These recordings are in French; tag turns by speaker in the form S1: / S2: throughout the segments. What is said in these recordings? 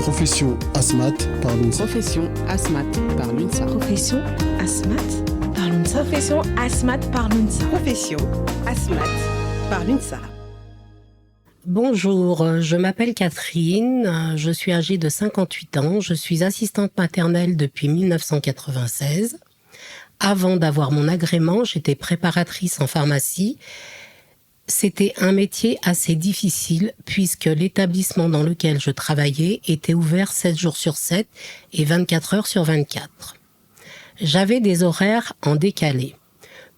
S1: Profession ASMAT par l'UNSA.
S2: Profession ASMAT par l'UNSA.
S3: Profession ASMAT par l'UNSA.
S4: Profession ASMAT par l'UNSA.
S2: Profession ASMAT par l'UNSA.
S5: Bonjour, je m'appelle Catherine, je suis âgée de 58 ans, je suis assistante maternelle depuis 1996. Avant d'avoir mon agrément, j'étais préparatrice en pharmacie. C'était un métier assez difficile puisque l'établissement dans lequel je travaillais était ouvert 7 jours sur 7 et 24 heures sur 24. J'avais des horaires en décalé.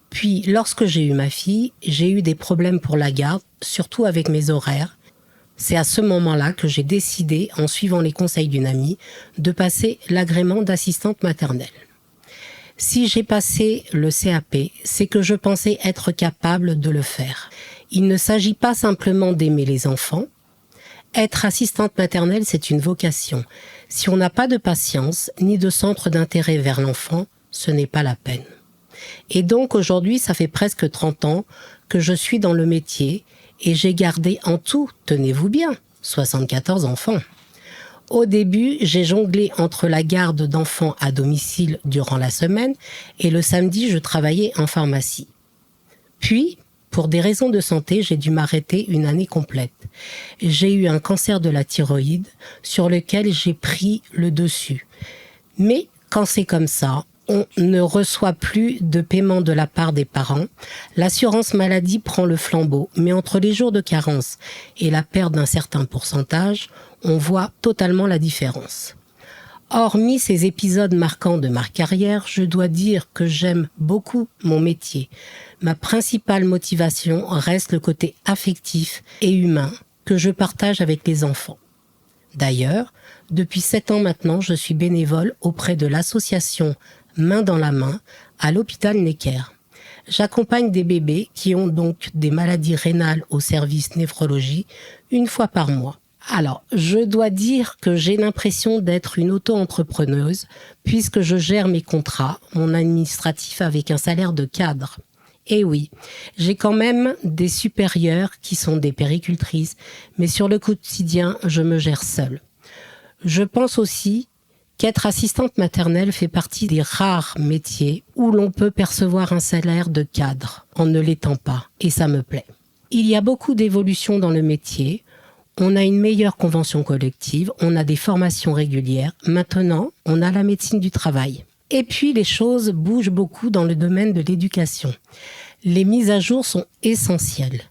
S5: Puis, lorsque j'ai eu ma fille, j'ai eu des problèmes pour la garde, surtout avec mes horaires. C'est à ce moment-là que j'ai décidé, en suivant les conseils d'une amie, de passer l'agrément d'assistante maternelle. Si j'ai passé le CAP, c'est que je pensais être capable de le faire. Il ne s'agit pas simplement d'aimer les enfants. Être assistante maternelle, c'est une vocation. Si on n'a pas de patience, ni de centre d'intérêt vers l'enfant, ce n'est pas la peine. Et donc aujourd'hui, ça fait presque 30 ans que je suis dans le métier et j'ai gardé en tout, tenez-vous bien, 74 enfants. Au début, j'ai jonglé entre la garde d'enfants à domicile durant la semaine et le samedi, je travaillais en pharmacie. Puis, pour des raisons de santé, j'ai dû m'arrêter une année complète. J'ai eu un cancer de la thyroïde sur lequel j'ai pris le dessus. Mais quand c'est comme ça, on ne reçoit plus de paiement de la part des parents. L'assurance maladie prend le flambeau, mais entre les jours de carence et la perte d'un certain pourcentage, on voit totalement la différence. Hormis ces épisodes marquants de ma carrière, je dois dire que j'aime beaucoup mon métier. Ma principale motivation reste le côté affectif et humain que je partage avec les enfants. D'ailleurs, depuis 7 ans maintenant, je suis bénévole auprès de l'association Main dans la main à l'hôpital Necker. J'accompagne des bébés qui ont donc des maladies rénales au service néphrologie une fois par mois. Alors, je dois dire que j'ai l'impression d'être une auto-entrepreneuse puisque je gère mes contrats, mon administratif avec un salaire de cadre. Et oui, j'ai quand même des supérieurs qui sont des puéricultrices, mais sur le quotidien, je me gère seule. Je pense aussi qu'être assistante maternelle fait partie des rares métiers où l'on peut percevoir un salaire de cadre en ne l'étant pas, et ça me plaît. Il y a beaucoup d'évolutions dans le métier. On a une meilleure convention collective, on a des formations régulières. Maintenant, on a la médecine du travail. Et puis, les choses bougent beaucoup dans le domaine de l'éducation. Les mises à jour sont essentielles.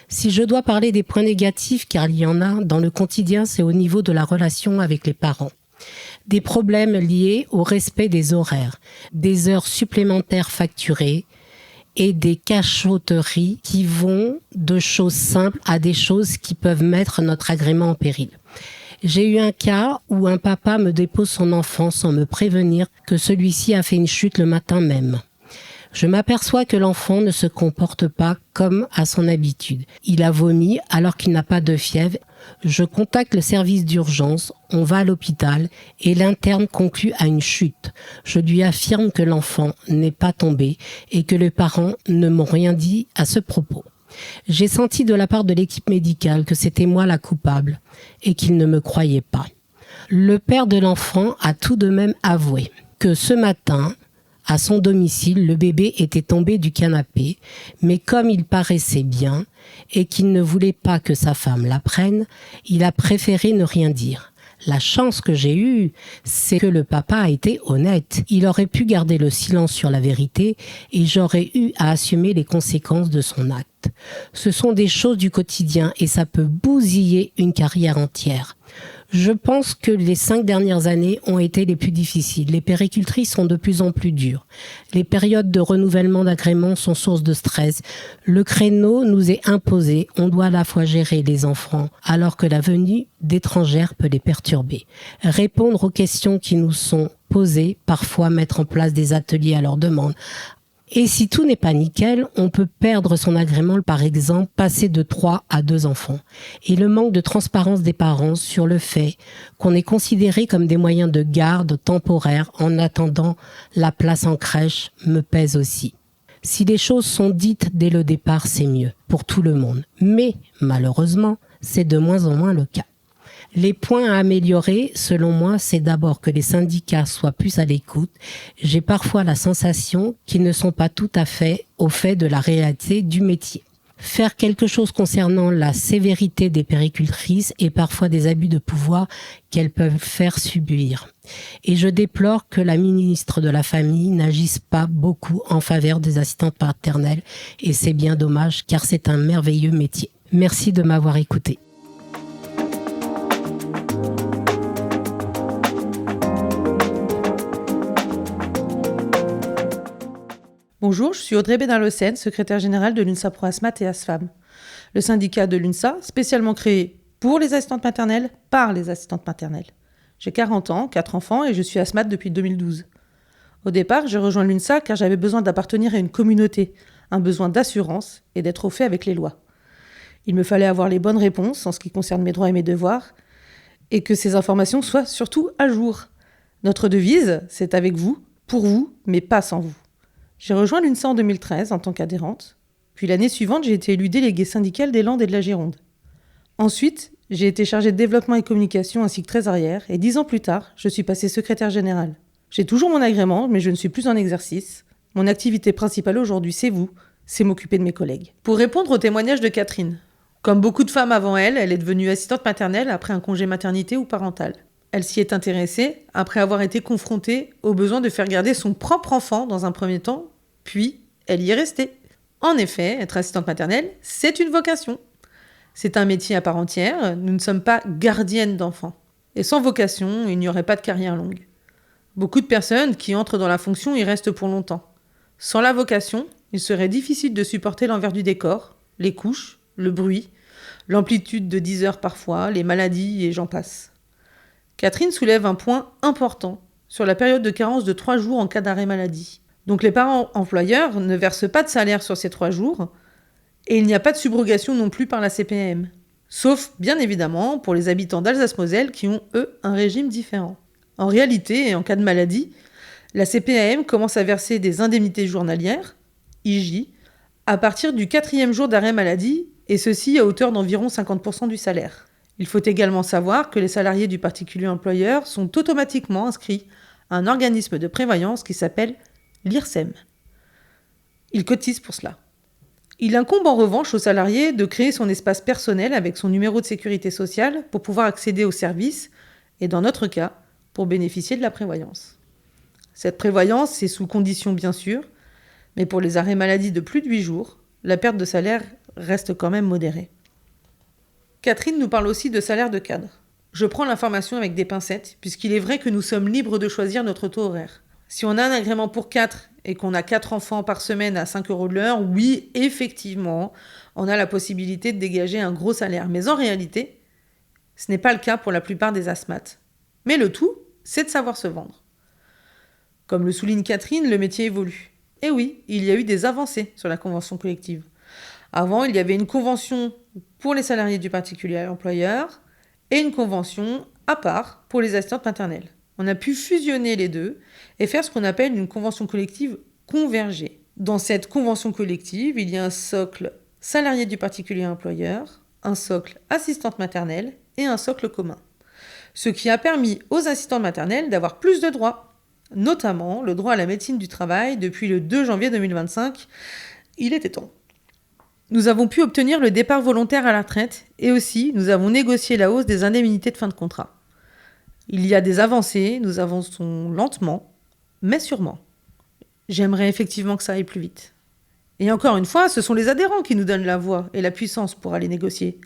S5: Si je dois parler des points négatifs, car il y en a dans le quotidien, c'est au niveau de la relation avec les parents. Des problèmes liés au respect des horaires, des heures supplémentaires facturées et des cachotteries qui vont de choses simples à des choses qui peuvent mettre notre agrément en péril. J'ai eu un cas où un papa me dépose son enfant sans me prévenir que celui-ci a fait une chute le matin même. Je m'aperçois que l'enfant ne se comporte pas comme à son habitude. Il a vomi alors qu'il n'a pas de fièvre. Je contacte le service d'urgence, on va à l'hôpital et l'interne conclut à une chute. Je lui affirme que l'enfant n'est pas tombé et que les parents ne m'ont rien dit à ce propos. J'ai senti de la part de l'équipe médicale que c'était moi la coupable et qu'ils ne me croyaient pas. Le père de l'enfant a tout de même avoué que ce matin, à son domicile, le bébé était tombé du canapé, mais comme il paraissait bien et qu'il ne voulait pas que sa femme l'apprenne, il a préféré ne rien dire. La chance que j'ai eue, c'est que le papa a été honnête. Il aurait pu garder le silence sur la vérité et j'aurais eu à assumer les conséquences de son acte. Ce sont des choses du quotidien et ça peut bousiller une carrière entière. Je pense que les 5 dernières années ont été les plus difficiles. Les puéricultrices sont de plus en plus dures. Les périodes de renouvellement d'agrément sont source de stress. Le créneau nous est imposé. On doit à la fois gérer les enfants alors que la venue d'étrangères peut les perturber. Répondre aux questions qui nous sont posées, parfois mettre en place des ateliers à leur demande. Et si tout n'est pas nickel, on peut perdre son agrément, par exemple, passer de 3 à 2 enfants. Et le manque de transparence des parents sur le fait qu'on est considéré comme des moyens de garde temporaires en attendant la place en crèche me pèse aussi. Si les choses sont dites dès le départ, c'est mieux pour tout le monde. Mais malheureusement, c'est de moins en moins le cas. Les points à améliorer, selon moi, c'est d'abord que les syndicats soient plus à l'écoute. J'ai parfois la sensation qu'ils ne sont pas tout à fait au fait de la réalité du métier. Faire quelque chose concernant la sévérité des puéricultrices et parfois des abus de pouvoir qu'elles peuvent faire subir. Et je déplore que la ministre de la Famille n'agisse pas beaucoup en faveur des assistantes maternelles. Et c'est bien dommage, car c'est un merveilleux métier. Merci de m'avoir écouté.
S6: Bonjour, je suis Audrey Bédard-Leussen, secrétaire générale de l'UNSA Pro Asmat et ASFAM, le syndicat de l'UNSA spécialement créé pour les assistantes maternelles, par les assistantes maternelles. J'ai 40 ans, 4 enfants et je suis asthmate depuis 2012. Au départ, j'ai rejoint l'UNSA car j'avais besoin d'appartenir à une communauté, un besoin d'assurance et d'être au fait avec les lois. Il me fallait avoir les bonnes réponses en ce qui concerne mes droits et mes devoirs et que ces informations soient surtout à jour. Notre devise, c'est avec vous, pour vous, mais pas sans vous. J'ai rejoint l'UNSA en 2013 en tant qu'adhérente, puis l'année suivante, j'ai été élue déléguée syndicale des Landes et de la Gironde. Ensuite, j'ai été chargée de développement et communication ainsi que trésorière, et 10 ans plus tard, je suis passée secrétaire générale. J'ai toujours mon agrément, mais je ne suis plus en exercice. Mon activité principale aujourd'hui, c'est vous, c'est m'occuper de mes collègues. Pour répondre au témoignage de Catherine, comme beaucoup de femmes avant elle, elle est devenue assistante maternelle après un congé maternité ou parental. Elle s'y est intéressée après avoir été confrontée au besoin de faire garder son propre enfant dans un premier temps, puis elle y est restée. En effet, être assistante maternelle, c'est une vocation. C'est un métier à part entière, nous ne sommes pas gardiennes d'enfants. Et sans vocation, il n'y aurait pas de carrière longue. Beaucoup de personnes qui entrent dans la fonction y restent pour longtemps. Sans la vocation, il serait difficile de supporter l'envers du décor, les couches, le bruit, l'amplitude de 10 heures parfois, les maladies et j'en passe. Catherine soulève un point important sur la période de carence de 3 jours en cas d'arrêt maladie. Donc les parents employeurs ne versent pas de salaire sur ces 3 jours et il n'y a pas de subrogation non plus par la CPAM. Sauf, bien évidemment, pour les habitants d'Alsace-Moselle qui ont, eux, un régime différent. En réalité, et en cas de maladie, la CPAM commence à verser des indemnités journalières, IJ, à partir du 4e jour d'arrêt maladie et ceci à hauteur d'environ 50% du salaire. Il faut également savoir que les salariés du particulier employeur sont automatiquement inscrits à un organisme de prévoyance qui s'appelle l'IRSEM. Ils cotisent pour cela. Il incombe en revanche aux salariés de créer son espace personnel avec son numéro de sécurité sociale pour pouvoir accéder aux services et, dans notre cas, pour bénéficier de la prévoyance. Cette prévoyance, c'est sous condition bien sûr, mais pour les arrêts maladie de plus de 8 jours, la perte de salaire reste quand même modérée. Catherine nous parle aussi de salaire de cadre. Je prends l'information avec des pincettes, puisqu'il est vrai que nous sommes libres de choisir notre taux horaire. Si on a un agrément pour 4 et qu'on a 4 enfants par semaine à 5 € de l'heure, oui, effectivement, on a la possibilité de dégager un gros salaire. Mais en réalité, ce n'est pas le cas pour la plupart des asthmates. Mais le tout, c'est de savoir se vendre. Comme le souligne Catherine, le métier évolue. Et oui, il y a eu des avancées sur la convention collective. Avant, il y avait une convention pour les salariés du particulier employeur et une convention à part pour les assistantes maternelles. On a pu fusionner les deux et faire ce qu'on appelle une convention collective convergée. Dans cette convention collective, il y a un socle salarié du particulier employeur, un socle assistante maternelle et un socle commun. Ce qui a permis aux assistantes maternelles d'avoir plus de droits, notamment le droit à la médecine du travail depuis le 2 janvier 2025. Il était temps. Nous avons pu obtenir le départ volontaire à la retraite et aussi nous avons négocié la hausse des indemnités de fin de contrat. Il y a des avancées, nous avançons lentement, mais sûrement. J'aimerais effectivement que ça aille plus vite. Et encore une fois, ce sont les adhérents qui nous donnent la voix et la puissance pour aller négocier.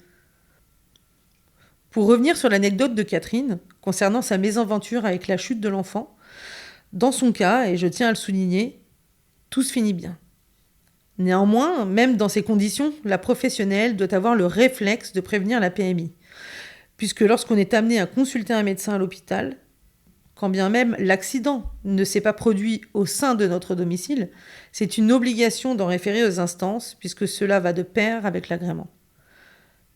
S6: Pour revenir sur l'anecdote de Catherine, concernant sa mésaventure avec la chute de l'enfant, dans son cas, et je tiens à le souligner, tout se finit bien. Néanmoins, même dans ces conditions, la professionnelle doit avoir le réflexe de prévenir la PMI. Puisque lorsqu'on est amené à consulter un médecin à l'hôpital, quand bien même l'accident ne s'est pas produit au sein de notre domicile, c'est une obligation d'en référer aux instances, puisque cela va de pair avec l'agrément.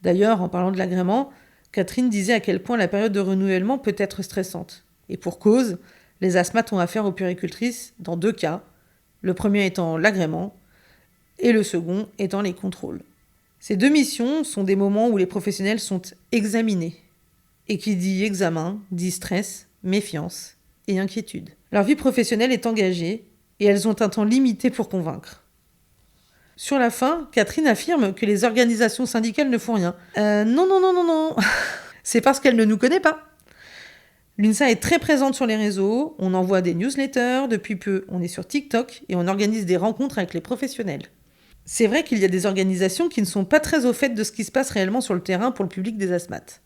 S6: D'ailleurs, en parlant de l'agrément, Catherine disait à quel point la période de renouvellement peut être stressante. Et pour cause, les asthmates ont affaire aux puéricultrices dans 2 cas, le premier étant l'agrément et le second étant les contrôles. Ces 2 missions sont des moments où les professionnels sont examinés Et qui dit examen, dit stress, méfiance et inquiétude. Leur vie professionnelle est engagée et elles ont un temps limité pour convaincre. Sur la fin, Catherine affirme que les organisations syndicales ne font rien. Non. C'est parce qu'elle ne nous connaît pas. L'UNSA est très présente sur les réseaux, on envoie des newsletters, depuis peu on est sur TikTok et on organise des rencontres avec les professionnels. C'est vrai qu'il y a des organisations qui ne sont pas très au fait de ce qui se passe réellement sur le terrain pour le public des asthmates.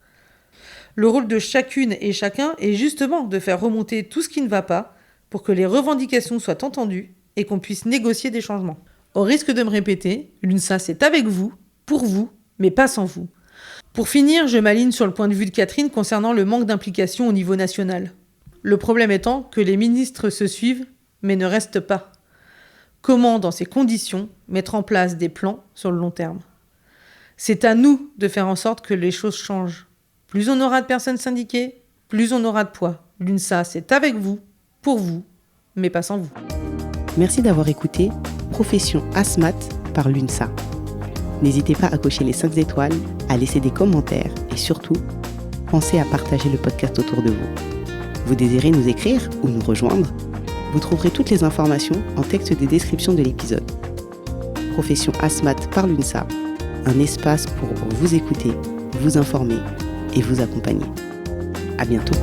S6: Le rôle de chacune et chacun est justement de faire remonter tout ce qui ne va pas pour que les revendications soient entendues et qu'on puisse négocier des changements. Au risque de me répéter, l'UNSA c'est avec vous, pour vous, mais pas sans vous. Pour finir, je m'aligne sur le point de vue de Catherine concernant le manque d'implication au niveau national. Le problème étant que les ministres se suivent, mais ne restent pas. Comment, dans ces conditions, mettre en place des plans sur le long terme ? C'est à nous de faire en sorte que les choses changent. Plus on aura de personnes syndiquées, plus on aura de poids. L'UNSA, c'est avec vous, pour vous, mais pas sans vous.
S2: Merci d'avoir écouté Profession Asthmate par l'UNSA. N'hésitez pas à cocher les 5 étoiles, à laisser des commentaires et surtout, pensez à partager le podcast autour de vous. Vous désirez nous écrire ou nous rejoindre ? Vous trouverez toutes les informations en texte de description de l'épisode. Profession Asthmate par l'UNSA, un espace pour vous écouter, vous informer et vous accompagner. À bientôt.